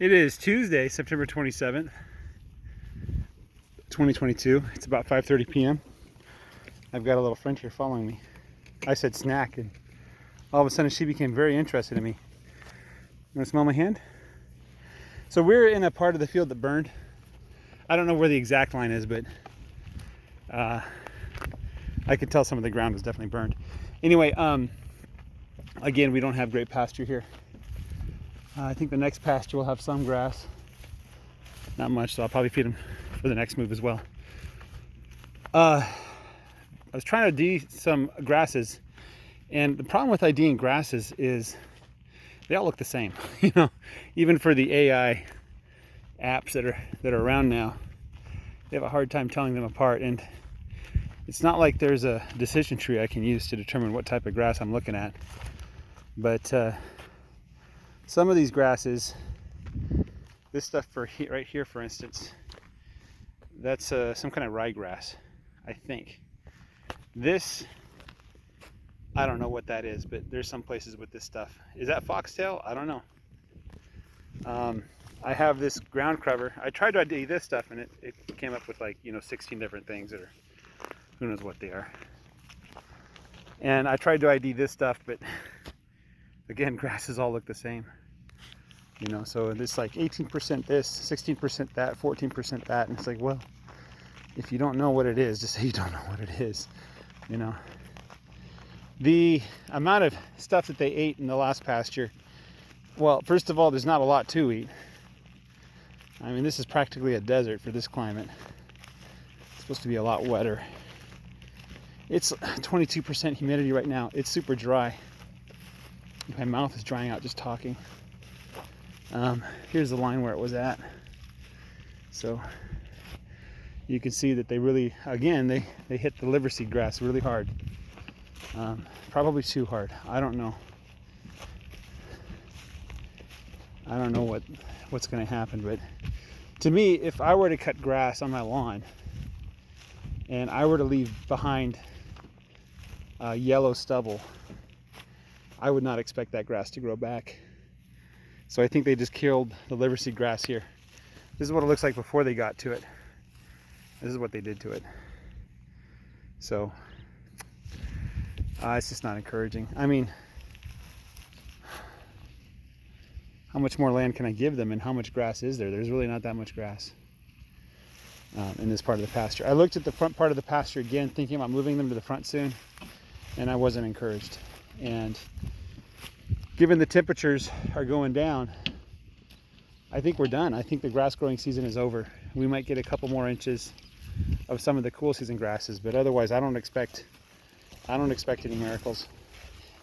It is Tuesday, September 27th, 2022. It's about 5:30 p.m. I've got a little friend here following me. I said snack, and all of a sudden she became very interested in me. You want to smell my hand? So we're in a part of the field that burned. I don't know where the exact line is, but I could tell some of the ground was definitely burned. Anyway, again, we don't have great pasture here. I think the next pasture will have some grass. Not much, so I'll probably feed them for the next move as well. I was trying to ID some grasses, and the problem with IDing grasses is they all look the same. You know, even for the AI apps that are around now, they have a hard time telling them apart. And it's not like there's a decision tree I can use to determine what type of grass I'm looking at. But some of these grasses, this stuff right here, for instance, that's some kind of ryegrass, I think. This, I don't know what that is, but there's some places with this stuff. Is that foxtail? I don't know. I have this ground cover. I tried to ID this stuff, and it came up with, like, 16 different things, or who knows what they are. And I tried to ID this stuff, but again, grasses all look the same. So this, like, 18% this, 16% that, 14% that, and it's like, well, if you don't know what it is, just say you don't know what it is. The amount of stuff that they ate in the last pasture, well, first of all, there's not a lot to eat. I mean, this is practically a desert for this climate. It's supposed to be a lot wetter. It's 22% humidity right now. It's super dry. My mouth is drying out just talking. Here's the line where it was at. So you can see that they really, again, they hit the liver seed grass really hard. Probably too hard. I don't know. I don't know what's going to happen, but to me, if I were to cut grass on my lawn and I were to leave behind yellow stubble, I would not expect that grass to grow back. So I think they just killed the liver seed grass here. This is what it looks like before they got to it. This is what they did to it. So it's just not encouraging. I mean, how much more land can I give them, and how much grass is there? There's really not that much grass in this part of the pasture. I looked at the front part of the pasture again, thinking about moving them to the front soon, and I wasn't encouraged. And given the temperatures are going down, I think we're done. I think the grass growing season is over. We might get a couple more inches of some of the cool season grasses, but otherwise I don't expect any miracles.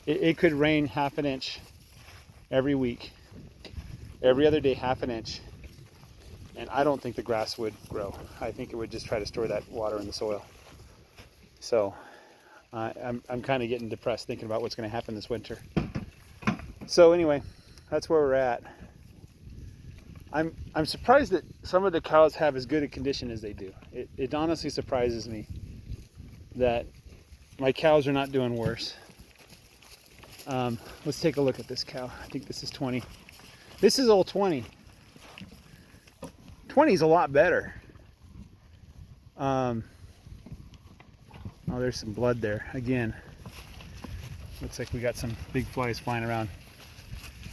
It could rain half an inch every week, every other day, half an inch, and I don't think the grass would grow. I think it would just try to store that water in the soil. So I'm kind of getting depressed thinking about what's going to happen this winter. So anyway, that's where we're at. I'm surprised that some of the cows have as good a condition as they do. It honestly surprises me that my cows are not doing worse. Let's take a look at this cow. I think this is 20. This is old 20. 20 is a lot better. Oh, there's some blood there. Again, looks like we got some big flies flying around,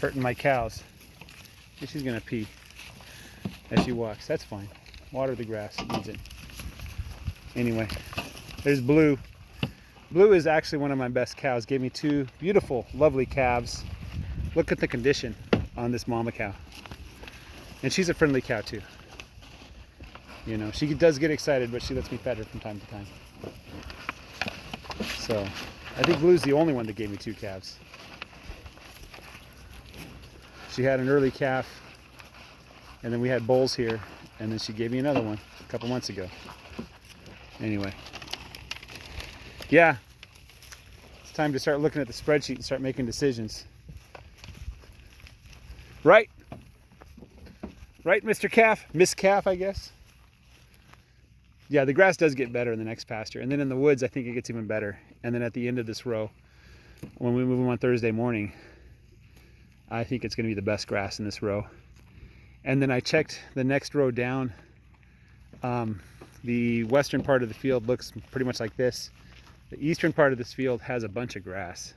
hurting my cows. She's gonna pee as she walks. That's fine. Water the grass, it needs it. Anyway, there's Blue. Blue is actually one of my best cows. Gave me two beautiful, lovely calves. Look at the condition on this mama cow. And she's a friendly cow too. She does get excited, but she lets me pet her from time to time. So I think Blue's the only one that gave me two calves. She had an early calf, and then we had bulls here, and then she gave me another one a couple months ago. Anyway, yeah, it's time to start looking at the spreadsheet and start making decisions. Right, Mr. Calf? Miss Calf, I guess. Yeah, the grass does get better in the next pasture, and then in the woods I think it gets even better. And then at the end of this row, when we move them on Thursday morning, I think it's going to be the best grass in this row. And then I checked the next row down. The western part of the field looks pretty much like this. The eastern part of this field has a bunch of grass.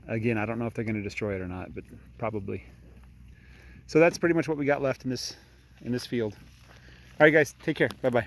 Again, I don't know if they're going to destroy it or not, but probably. So that's pretty much what we got left in this field. All right, guys, take care. Bye-bye.